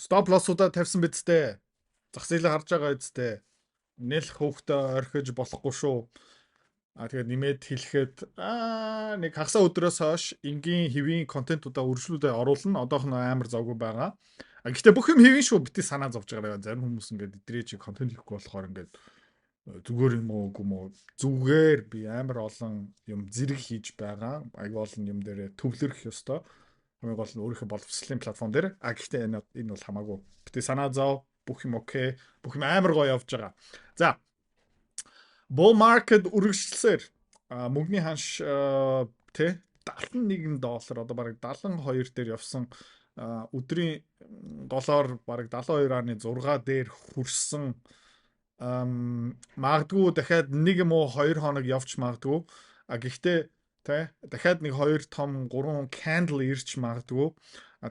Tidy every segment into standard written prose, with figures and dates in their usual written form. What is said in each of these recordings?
Stop loss-уудаа тавьсан бидтэй. Зах зээлээ харж байгаа үсттэй. Нэлэх хөөхтэй орхиж болохгүй шүү. Тэгээд нэмээд хэлэхэд нэг хагасаа өдрөөс хойш энгийн хэвийн контентуудаа үргэлжлүүлээ оруулна. Одоох нь амар завгүй байгаа. Гэхдээ бүх юм хэвийн шүү. Бити санаа зовж байгаа. Зарим хүмүүс ингээд эдрээ чи контент хийхгүй болохоор ингээд зүгээр юм уу үгүй мүү зүгээр би амар олон юм зэрэг хийж байгаа. Аяг олон юм дээр төвлөрөх ёстой. Хамгийн гол нь өөрийнхөө боловсролын платформ дээр. Гэхдээ энэ бол хамаагүй. Бити санаа зов. Бүх юм окей. Бүх юм амар гоё явж байгаа. За. Bull market үргэлжлэлээр мөнгөний ханш тэ $71 одоо бараг 72 дээр явсан өдрийн голоор бараг 72.6 дээр хүрсэн магадгүй дахиад 1 юм уу 2 хоног явж магадгүй гэхдээ тэ дахиад нэг 2 том 3 candle ирч магадгүй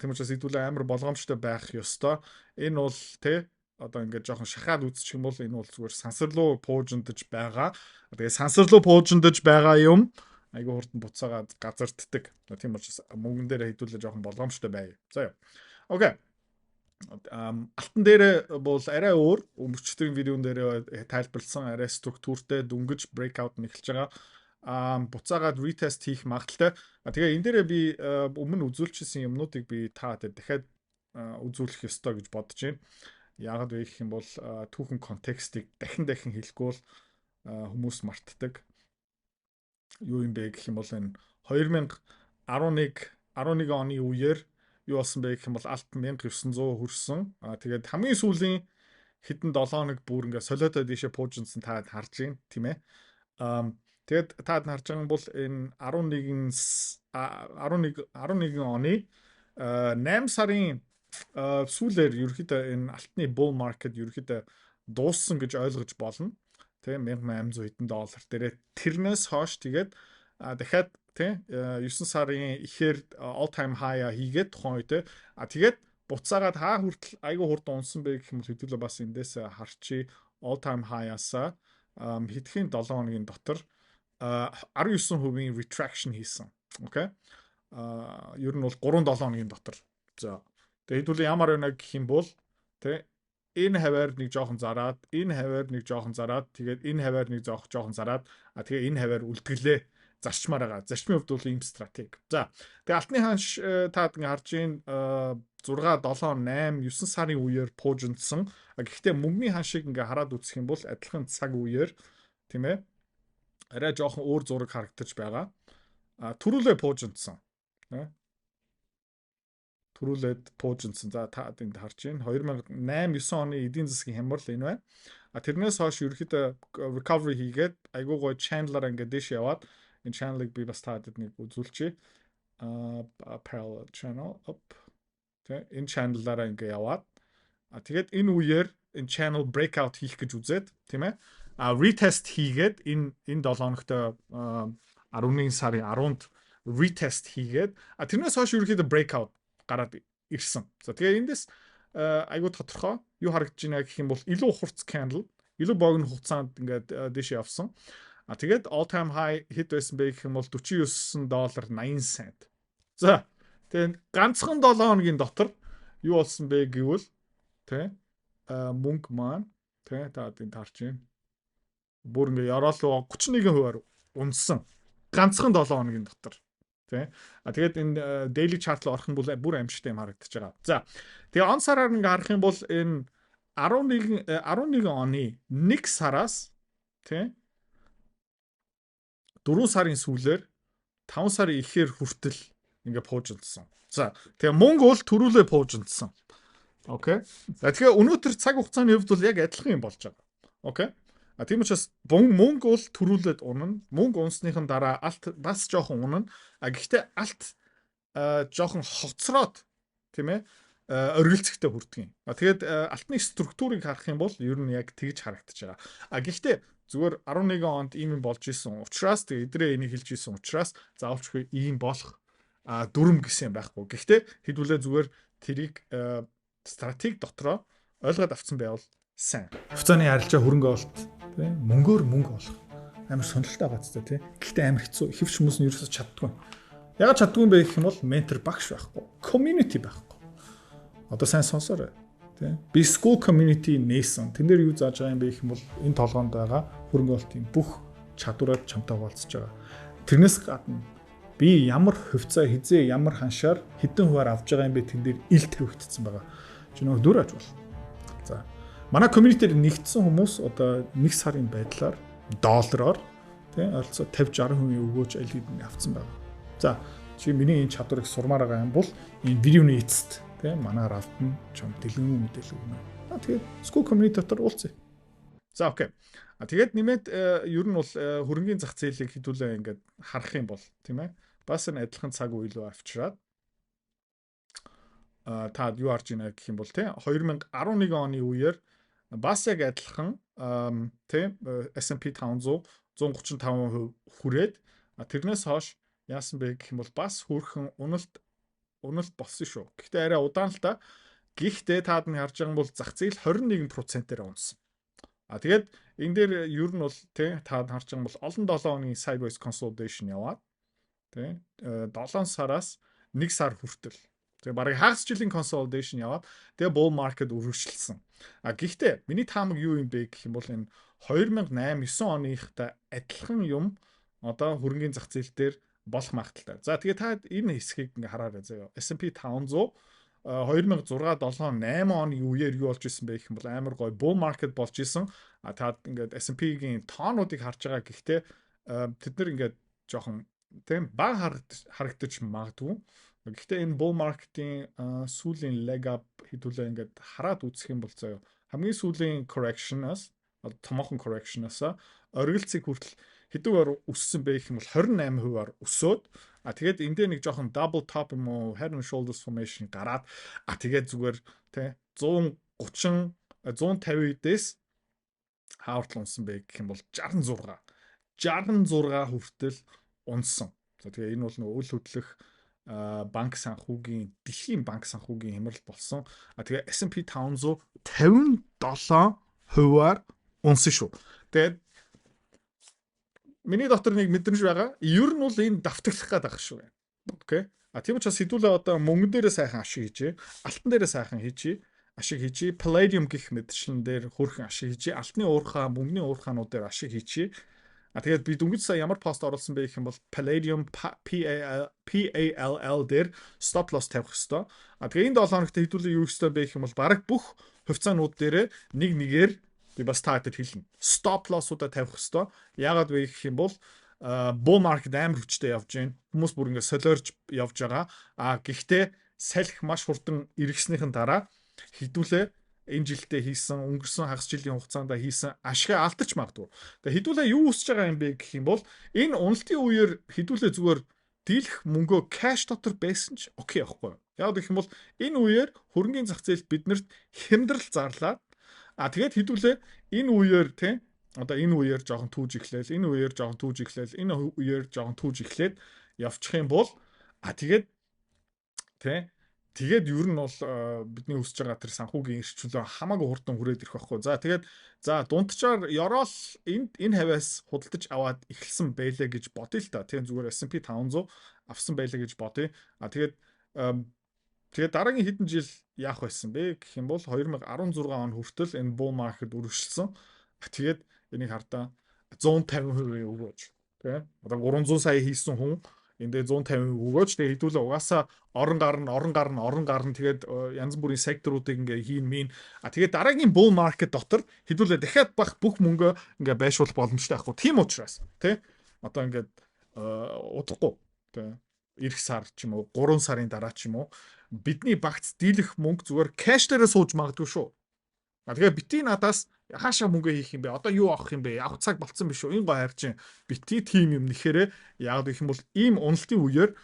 тийм учраас хэдүүлээ амар болгоомжтой байх ёстой энэ бол тэ одоо ингээд жоохон шахаад үзчих юм бол энэ бол зүгээр сансарлуу пуужиндаж байгаа. Тэгээ сансарлуу пуужиндаж байгаа юм айгүй хурдан буцаагаад газарддаг. Тийм учраас мөнгөн дээр хэдүүлээ жоохон болгоомжтой бай. За яа. Окей. Алтан дээр бол арай өөр өмчтөрийн видеон дээр тайлбарлсан арай структуртэй дүнгиж breakout нэхэлж байгаа. Буцаагаад retest хийх магадaltaй. Тэгээ энэ дээр би өмнө үзүүлчихсэн юмнуудыг би та дахиад үзүүлэх ёстой гэж бодож байна. Яагаад вэ гэх юм бол түүхэн контекстыг дахин хэлэхгүй бол хүмүүс мартдаг. Юу юм бэ гэх юм бол энэ 2011 оны үеэр юу болсон бэ гэх юм бол алт 1900 хүрсэн. Тэгээд хамгийн сүүлийн хэдэн 7 хоног бүр ингээ солиотой дээшээ пуужинсан та харж байна тийм ээ. Тэгээд та харж байгаа бол энэ 11 оны 8 сарын сүүлээр ерөөхдөө энэ алтны bull market ерөөхдөө дууссан гэж ойлгож болно. Тийм $1800 хэдэн дээрээ тэрнээс хойш тэгээд дахиад тийм 9 сарын ихээр all time high хийгээд тухайн үед тэгээд буцаагаад хаа хүртэл айгүй хурдан унсан бэ гэх юм хэдүүлээ бас эндээс харчи all time high-аса хэдхэн 7 хоногийн дотор 19% retraction хийсэн. Окей. Ер нь бол 3-7 хоногийн дотор. За тэгээд хэдүүлээ ямар байна гэх юм бол тэ энэ хаваар нэг жоохон зараад энэ хаваар нэг жоохон зараад тэгээд энэ хаваар нэг жоохон зараад тэгээ энэ хаваар үлдгэлээ зарчмаар байгаа. Зарчмын хувьд бол ийм стратеги. За тэгээ алтны ханш та ингэ харж ийн 6 7 8 9 сарын үеэр пуужинсан. Гэхдээ мөнгөний ханшийг ингээ хараад үзэх юм бол адилхан цаг үеэр тийм ээ арай жоохон өөр зураг харагдаж байгаа. Төрүүлээ пуужинсан. Төрүүлээд пуужинсан. За та энд харж байна. 2008 9 оны эдийн засгийн хямрал энэ байна. Тэрнээс хойш ерөөхдөө recovery хийгээд айгүй гой channel-аар ингээд дэш яваад энэ channel-ыг би бас таадаг нэг үзүүлчихье. Parallel channel up. Тэ энэ channel-аараа ингээд яваад тэгээд энэ үеэр энэ channel breakout хийх гэж үзээд тийм ээ. Retest хийгээд энэ 7 хоногт 11 сарын 10-нд retest хийгээд тэрнээс хойш ерөөхдөө breakout гараад ирсэн. За тэгээ эндээс айгуу тодорхой юу харагдаж байна гэх юм бол илүү хурц candle, илүү богино хугацаанд ингээд дэше явсан. Тэгээд all time high хэд байсан бэ гэх юм бол $49.80. За тэгээд ганцхан 7 хоногийн дотор юу болсон бэ гэвэл тэ мөнгө маань тэ та энд харж байна. Бүр ингээд яроолоо 31% унсан. Ганцхан 7 хоногийн дотор. Тэгээд энэ daily chart руу орох нь бол бүр амжилттай юм харагдаж байгаа. За. Тэгээ он сараар ингээ харах юм бол энэ 11 оны 1 сараас тий 4 сарын сүүлээр 5 сарын ихээр хүртэл ингээ пуужинсан. За. Тэгээ мөнгө бол төрүүлээ пуужинсан. Окей. За тэгээ өнөөдөр цаг хугацааны хувьд бол яг адилхан юм болж байгаа. Окей. Тийм учраас мөнгө бол төрүүлээд унана. Мөнгө унсныхын дараа алт бас жоохон унана. Гэхдээ алт жоохон хоцроод тийм ээ оргилцэгтэй хүрдэг юм. Тэгээд алтны структурыг харах юм бол ер нь яг тэгж харагдаж байгаа. Гэхдээ зүгээр 11 онд ийм юм болж исэн учраас тэгээд эдрээ энийг хэлж исэн учраас заавалчгүй ийм болох дүрм гэсэн юм байхгүй. Гэхдээ хэдүүлээ зүгээр тэрийг стратеги дотроо ойлгоод авсан байвал сайн. Хуцааны арилжаа хөрөнгө олт тийм мөнгөөр мөнгө олох амар сонирхолтой байгаа ч тийм. Гэхдээ амар хэцүү. Хэвч хүмүүс нь ерөөсөж чаддгүй. Ягаад чаддгүй юм бэ гэх юм бол ментор багш байхгүй. Community байхгүй. Одоо сайн сонсоорой. Тэ. Би school community нээсэн. Тэн дээр юу зааж байгаа юм бэ гэх юм бол энэ толгоонд байгаа хөрөнгө оруулалтын бүх чадвараар чамтай хуваалцаж байгаа. Тэрнээс гадна би ямар хувьцаа хизээ ямар ханшаар хэдэн хуваар авж байгаа юм бэ тэн дээр ил тавигдсан байгаа. Чи нөгөө дүр аж бол. За. Манай community-ээр нэгдсэн хүмүүс одоо 1 сарын байдлаар доллараар тий ойролцоо 50-60% өгөөж аль хэдийн авцсан байгаа. За чи миний энэ чадварыг сурмаар байгаа юм бол энэ видеоны эцэст тий манаар автна чам дэлгэн мэдээлэл өгнө. Тэгээд school community дотор уулзъя. За окей. Тэгээд нэмээд ер нь бол хөрөнгөний зах зээлийг хэдүүлээ ингээд харах юм бол тийм ээ. Бас энэ адилхан цаг үе рүү авчираад та юу харж байна гэх юм бол тий 2011 оны үеэр бас яг адилхан тий S&P 500 135% хүрээд тэрнээс хойш яасан бэ гэх юм бол бас хөөрхөн уналт болсон шүү. Гэхдээ арай удаан л та. Гэхдээ таад нь харж байгаа юм бол зах зээл 21%-ээр унсан. Тэгээд энэ дээр ер нь бол тий таад харж байгаа юм бол олон 7 хоногийн sideways consolidation яваад тий 7 сараас 1 сар хүртэл тэгээ бараг хагас жилийн consolidation яваад тэгээ bull market үргэлжилсэн. Гэхдээ миний таамаг юу юм бэ гэх юм бол энэ 2008-9 оныхтай адилхан юм одоо хөрөнгөний зах зээл дээр болох магадaltaй. За тэгээ та энэ хэсгийг ингээ хараарай заяа. S&P 500 2006-7-8 оны үеэр юу болж исэн бэ гэх юм бол амар гоё bull market болж исэн. Та ингээд S&P-гийн тоонуудыг харж байгаа гэхдээ тэд нар ингээд жоохон тийм баг харагдаж магадгүй. Гэхдээ энэ bull market-ийн сүүлийн leg up хэдүүлээ ингээд хараад үзэх юм бол заяа. Хамгийн сүүлийн correction-аас томоохон correction-аас оргилцыг хүртэл хэдүүгээр өссөн бэ гэх юм бол 28%-аар өсөөд тэгээд энд дээр нэг жоохон double top юм уу head and shoulders formation гараад тэгээд зүгээр тий 130 150-ээс хаалтл унсан бэ гэх юм бол 66 хүртэл унсан. За тэгээ энэ бол нөгөө үйл хөдлөх банк санхүүгийн дэлхийн банк санхүүгийн хямрал болсон. Тэгээ S&P 500 57%-аар унсан шүү. Тэгээд миний дотор нэг мэдрэмж байгаа. Ер нь бол энэ давтаглах гээд байгаа шүү. Окей. Тийм учраас хэдүүлээ одоо мөнгөн дээрээ сайхан ашиг хийжээ. Алтан дээрээ сайхан хийжээ. Ашиг хийжээ. Palladium гэх мэтчлэн дээр хөрхэн ашиг хийжээ. Алтны уурхаа, мөнгөний уурхаанууд дээр ашиг хийжээ. Тэгээд би дөнгөж сая ямар пост оруулсан бэ гэх юм бол Palladium PALL дээр stop loss тавих хэвээр. Тэгээ энэ 7 хоногт хэдүүлээ юу хэвээр бэ гэх юм бол бараг бүх хувьцаанууд дээр нэг-нэгээр би бас таадад хэлнэ. Stop loss-уудаа тавих хэвээр. Яагаад вэ гэх юм бол bull market амар хүчтэй явж байна. Хүмүүс бүр ингэ солиорж явж байгаа. Гэхдээ салхи маш хурдан эргэснийхэн дараа хэдүүлээ энэ жилдээ хийсэн өнгөрсөн хагас жилийн хугацаанд хийсэн ашиг алдчих магадгүй. Тэгээ хэдүүлээ юу үсэж байгаа юм бэ гэх юм бол энэ уналтын үеэр хэдүүлээ зүгээр дийлэх мөнгөө кэш дотор байсан ч окей байхгүй. Яг гэх юм бол энэ үеэр хөрөнгөний зах зээлд биднэрт хямдрал зарлаад тэгээд хэдүүлээ энэ үеэр тий одоо энэ үеэр жоохон түүж эхлээл, энэ үеэр жоохон түүж эхлээл, энэ үеэр жоохон түүж эхлээд явчих юм бол тэгээд тий тэгээд ер нь бол бидний үсэж байгаа тэр санхүүгийн эрхчлөө хамаагүй хурдан хүрээд ирэх байхгүй. За тэгээд дундчаар ёроол энэ хавьяас худалдаж аваад эхэлсэн байлээ гэж бодъё л та. Тийм зүгээр S&P 500 авсан байлээ гэж бодъё. Тэгээд дараагийн хэдэн жил яах байсан бэ гэх юм бол 2016 он хүртэл энэ bull market үргэлжилсэн. Тэгээд энийг хардаа 150% өгөөж тий одоо 300 сая хийсэн хүн эндээ 150% өгөөж тэгээд хэдүүлээ угаасаа орон гарна тэгээд янз бүрийн секторуудыг ингээ хийн мин тэгээд дараагийн bull market дотор хэдүүлээ дахиад бах бүх мөнгөө ингээ байшуулах боломжтой байхгүй. Тийм учраас тий одоо ингээд удахгүй тий эх сар ч юм уу 3 сарын дараа ч юм уу бидний багц дийлэх мөнгө зүгээр кэш дээрээ сууж магадгүй шүү. Тэгээ бити надаас хаашаа мөнгө хийх юм бэ? Одоо юу авах юм бэ? Авах цаг болцсон биш үү? Энэ гоо хайрчин бити тим юм нэхэрэ яг гэх юм бол ийм уналтын үеэр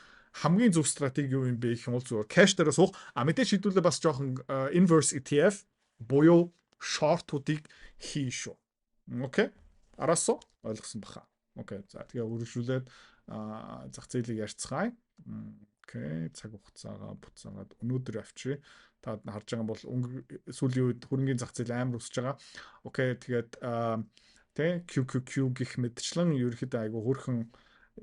хамгийн зөв стратеги юу юм бэ гэх юм бол зүгээр кэш дээрээ суух. Мэдээж хэдүүлээ бас жоохон inverse ETF буюу short-уудыг хий шүү. Окей. Араасо ойлгосон баха. Окей. За тэгээ үргэлжлүүлээд зах зээлийг ярьцгаая. Окей. Цаг хугацаагаа буцаагаад өнөөдөр авчиръя. Та харж байгаа бол сүүлийн үед хөрөнгөний зах зээл амар өсөж байгаа. Окей. Тэгээд QQQ гэх мэтчлэн ерөөхдөө айгу хөрхөн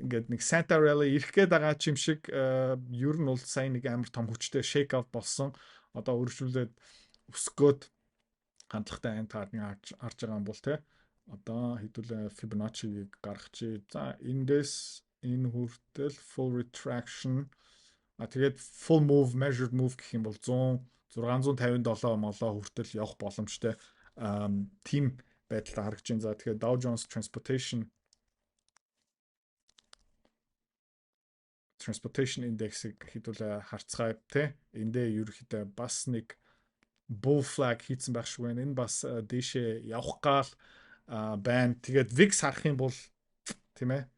ингээд нэг Santa Rally ирэх гээд байгаа юм шиг ер нь бол сайн нэг амар том хүчтэй shake out болсон. одоо үргэлжлүүлээд өсгөөд хандлагатай айн таарны харж байгаа юм бол те одоо хэдүүлээ Fibonacci-ийг гаргачих. За эндээс энэ хүртэл full retraction тэгээд full move measured move гэх юм бол 657 молоо хүртэл явах боломжтой тийм байдалтай харагдаж байна. За тэгэхээр Dow Jones Transportation Index-ийг хэдүүлээ харцгаая те. Эндээ ерөөхдөө бас нэг bull flag хийцэн байх шиг байна. Энэ бас дээшээ явах гал байна. Тэгээд VIX харах юм бол тийм ээ.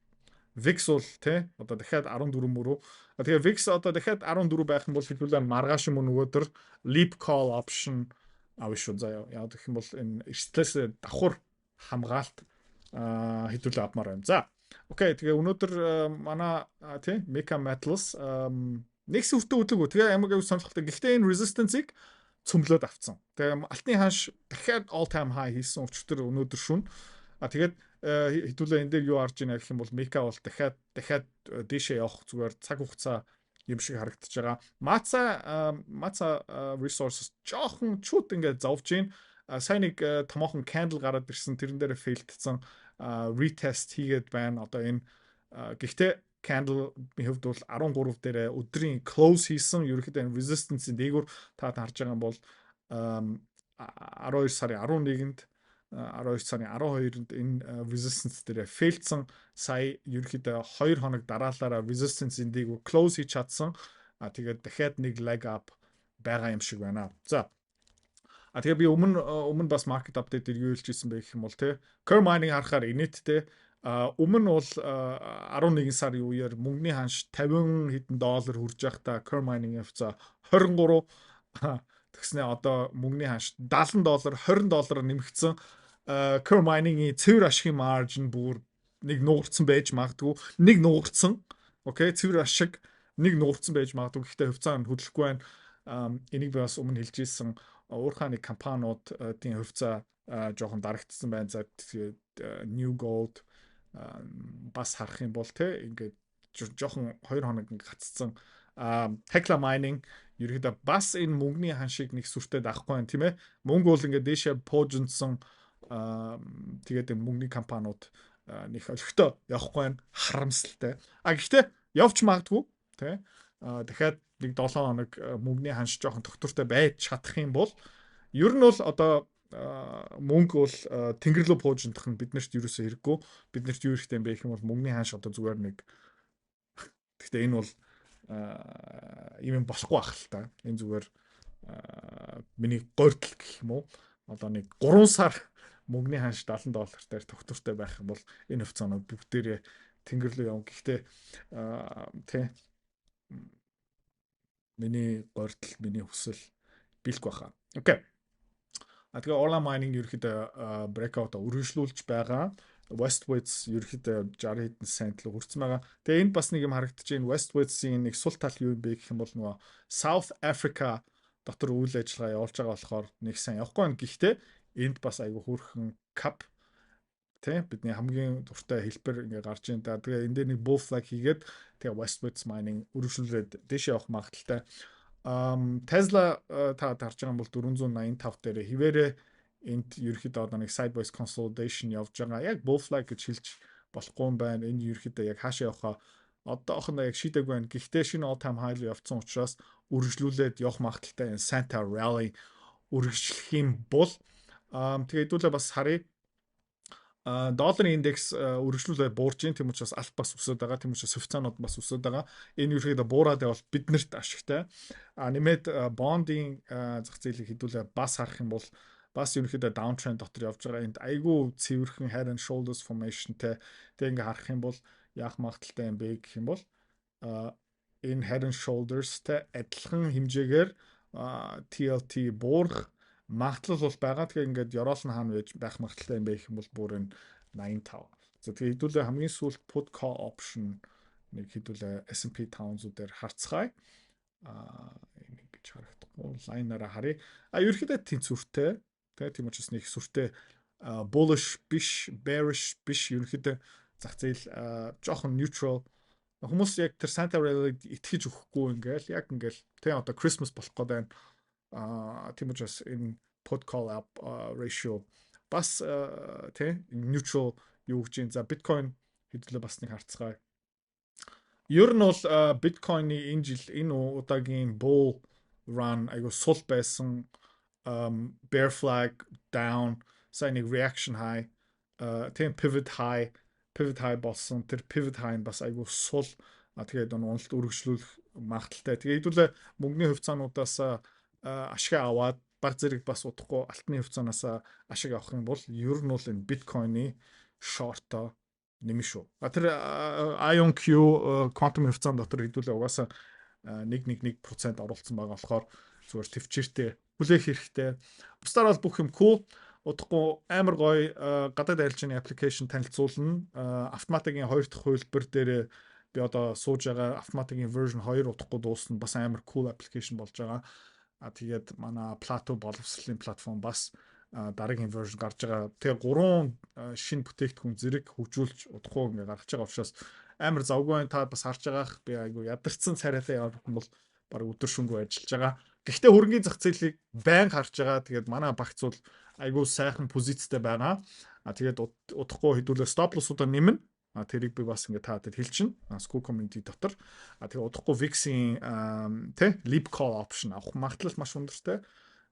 VIX бол те одоо дахиад 14 мөрөө. Тэгээд VIX одоо дахиад 14 байх юм бол хэдүүлээ маргааш юм өнөөдөр leap call option авах шүү. За яа гэх юм бол энэ эрсдлээс давхар хамгаалт хэдүүлээ авмаар байна. За окей, тэгээ өнөөдөр манай тий Mecha Metals нэгс хүртээ өдлөгөө. Тэгээ ямар гэв сонирхолтой. Гэхдээ энэ resistance-ыг цөмлөөд авцсан. Тэгээ алтны ханш дахиад all time high хийсэн өчтөр өнөөдөр шүн. Тэгээд хэдүүлээ энэ дээр юу харж байна гэх юм бол Mecha бол дахиад дээшээ явах зүгээр цаг хугацаа юм шиг харагдаж байгаа. Matsa Resources жоохон чууд ингээд зовж гин. Сайн нэг томоохон candle гараад ирсэн. Тэрэн дээр failдсан retest хийгээд байна. Одоо энэ гэхдээ candle хувьд бол 13 дээр өдрийн close хийсэн. Ерөнхийдөө resistance-ийн дээгүүр та харж байгаа юм бол 12 сарын 11-нд 12 сарын 12-нд энэ resistance дээр failдсан. Сая ерөнхийдөө 2 хоног дараалалаараа resistance-ийн дээгүүр close хийж чадсан. Тэгээд дахиад нэг leg up байгаа юм шиг байна. За тэгээ би өмнө бас market update дээр юу хэлж ирсэн бэ гэх юм бол те curve mining харахаар инээдтэй өмнө бол 11 сарын үеэр мөнгөний ханш 50 хэдэн доллар хүрж байхдаа curve mining явцаа 23 тэгснэ одоо мөнгөний ханш 70 доллар 20 доллар нэмэгдсэн curve mining-ийн цэвэр ашигын margin бүр нэг нуурцсан байж магадгүй нэг нуурцсан окей цэвэр ашиг нэг нуурцсан байж магадгүй гэхдээ хувьцаа нь хөдлөхгүй байна энийг би бас өмнө хэлж ирсэн уурхай нэг компаниудын хувьцаа жоохон дарагдсан байна. За New Gold бас харах юм бол те ингээд жоохон 2 хоног ингээд гаццсан. Hecla Mining ерөөдөө бас энэ мөнгөний ханшиг нэг сүртэй даахгүй байна тийм ээ. Мөнгө бол ингээд дээшээ пуужинсан тэгээд энэ мөнгөний компаниуд нэг олигтой явахгүй байна. Харамсалтай. Гэхдээ явж магадгүй те дахиад нэг 7 хоног мөнгөний ханш жоохон тогтвортой байж чадах юм бол ер нь бол одоо мөнгө бол тэнгэр рүү пуужиндах нь биднэрт ерөөсөө хэрэггүй. Биднэрт юу хэрэгтэй юм бэ гэх юм бол мөнгөний ханш одоо зүгээр нэг гэхдээ энэ бол юм болохгүй ах л та. Энэ зүгээр миний гордол гэх юм уу? Одоо нэг 3 сар мөнгөний ханш 70 доллараар тогтвортой байх юм бол энэ хувьцаанууд бүгдээрээ тэнгэр рүү явна. Гэхдээ тий миний гордол, миний хүсэл биелэхгүй баха. Окей. Тэгээ Orla Mining ерөөхдөө breakout өргөжлүүлж байгаа. Westwoods ерөөхдөө 60 хэдэн цент л хүрсэн байгаа. Тэгээ энд бас нэг юм харагдаж байна. Westwoods-ийн нэг сул тал юу юм бэ гэх юм бол нөгөө South Africa дотор үйл ажиллагаа явуулж байгаа болохоор нэг сайн явахгүй байна. Гэхдээ энд бас айгүй хөөрхөн cap тий бидний хамгийн дуртай хэлбэр ингээ гарч байна. Тэгээ энэ дээр нэг bull flag хийгээд тэгээ Westwoods Mining өргөжлүүлээд дэше явах магадaltaй. Tesla та харж байгаа юм бол 485 дээр хിവэрэ энд ерөөхдөө одоо нэг sideways consolidation явж байгаа. Яг bull flag гэж хэлж болохгүй юм байна. Энэ ерөөхдөө яг хаашаа явахаа одоохондоо яг шийдэггүй байна. Гэхдээ шинэ all time high явцсан учраас өргөжлүүлээд явах магадaltaй энэ Santa Rally өргөжлөх юм бол тэгээ хэдүүлээ бас харъя. Долларын индекс өргөжлүүлээ буурж ийн тийм учраас алт бас өсөд байгаа. Тийм учраас хувьцаанууд бас өсөд байгаа. Энэ ерөөхдөө буураад явал биднэрт ашигтай. Нэмээд бондын зах зээлийг хэдүүлээ бас харах юм бол бас ерөөхдөө downtrend дотор явж байгаа. Энд айгүй цэвэрхэн head and shoulders formationтэй тэг ингээ харах юм бол яах магадaltaй юм бэ гэх юм бол энэ head and shoulders-тэй адилхан хэмжээгээр TLT буурах магадлал бол байгаа. Тэгэхээр ингээд Euroll-ын хаана байх магадaltaй юм бэ гэх юм бол бүр энэ 85. За тэгээ хэдүүлээ хамгийн сүүлд put call option нэг хэдүүлээ S&P 500-ээр харцгаая. Энийг гэж харагдахгүй лайнаараа харъя. Ерөөхдөө тэнцвэртэй. Тэгээ тийм учраас нэг сүртэй bullish биш, bearish биш ерөөхдөө зах зээл жоохон neutral. Хүмүүс яг тэр Santa Rally-г итгэж өгөхгүй ингээл яг ингээл тий одоо Christmas болох гээд байна. Тийм учраас энэ put call up ratio бас тий neutral юу гэж юм. За биткойн хэдүүлээ бас нэг харцгаая. Ер нь бол биткойны энэ жил энэ удаагийн bull run айгу сул байсан, bear flag down, сайн нэг reaction high, тийм pivot high болсон. Тэр pivot high нь бас айгу сул. Тэгээд уналт үргэлжлүүлэх магадaltaй. Тэгээд хэдүүлээ мөнгөний хувьцаануудаас ашиг аваад баг зэрэг бас удахгүй алтны хувьцаанаас ашиг авах юм бол ер нь бол энэ биткойны шорто нэмэн шүү. Тэр IonQ quantum хувьцаан дотор хэдүүлээ угаасаа 1% оруулсан байгаа болохоор зүгээр төвчээртэй хүлээх хэрэгтэй. Бусдаар бол бүх юм cool. Удахгүй амар гоё гадаад арилжааны application танилцуулна. Автоматикийн 2 дахь хувилбар дээр би одоо сууж байгаа автоматикийн version 2 удахгүй дуусна. Бас амар cool application болж байгаа. Тэгээд манай Plato боловсролын платформ бас дараагийн version гарч байгаа. Тэгээ 3 шинэ бүтээгдэхүүн зэрэг хөгжүүлж удахгүй ингээ гарч байгаа учраас амар завгүй та бас харж байгаах. Би айгу ядарсан царайтай явах юм бол баг өдөр шөнөгүй ажиллаж байгаа. Гэхдээ хөрөнгөний зах зээлийг байн харж байгаа. Тэгээд манай багц бол айгу сайхан позицтэй байгаа. Тэгээд удахгүй хэдүүлээ stop loss-уудаа нэмнэ. Тэрийг би бас ингээ та хэдд хэлчихнэ. School community дотор. Тэгээ удахгүй VIX-ийн leap call option авах магадлал маш өндөртэй.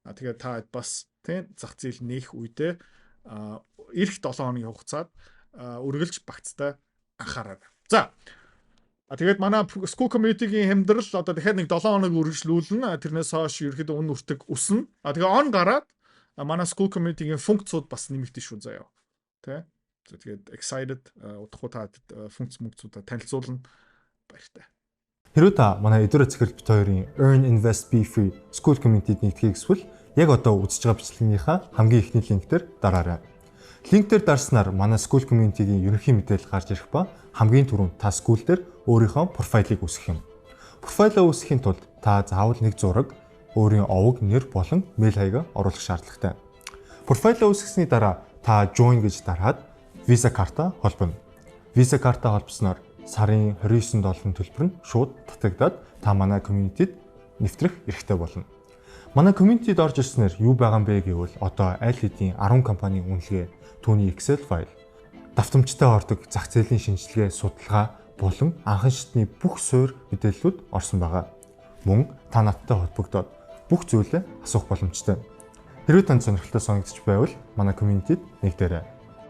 Тэгээд та бас зах зээл нээх үедээ эх 7 хоногийн хугацаанд үргэлж багцтай анхаарай. За. Тэгээд манай school community-гийн хямдрал одоо дахиад нэг 7 хоног үргэлжлүүлнэ. Тэрнээс хойш ерөөхдөө үн үртэг өснө. Тэгээ on гараад манай school community-гийн функцууд бас нэмэгдэн шүү заяа. Тэ? Тэгээд excited удахгүй та функц мөнгцүүдээ танилцуулна. Баяртай. Хэрвээ та манай эдгээр цэцэрлэг бит хоёрын Earn Invest Be Free School Community-д нэгдэхийг хүсвэл яг одоо үзэж байгаа бичлэгийнхаа хамгийн ихний линк дээр дараарай. Линк дээр дарснаар манай School Community-гийн ерөнхий мэдээлэл гарч ирэх ба хамгийн түрүүнд та school дээр өөрийнхөө профайлыг үүсгэх юм. Профайлаа үүсгэхийн тулд та заавал нэг зураг, өөрийн овог, нэр болон мэйл хаягаа оруулах шаардлагатай. Профайлаа үүсгэсний дараа та join гэж дараад Visa карта холбоно. Visa карта холбосноор сарын $29 төлбөр нь шууд татагдаад та манай community-д нэвтрэх эрхтэй болно. Манай community-д орж ирснээр юу байгаа юм бэ гэвэл одоо аль хэдийн 10 компанийн үнэлгээ, түүний Excel файл, давтамжтай ордог зах зээлийн шинжилгээ, судалгаа болон анхан шатны бүх суурь мэдээллүүд орсон байгаа. Мөн та надтай холбогдоод бүх зүйлээ асуух боломжтой. Хэрвээ танд сонирхолтой санагдчих байвал манай community-д нэгдээрэй.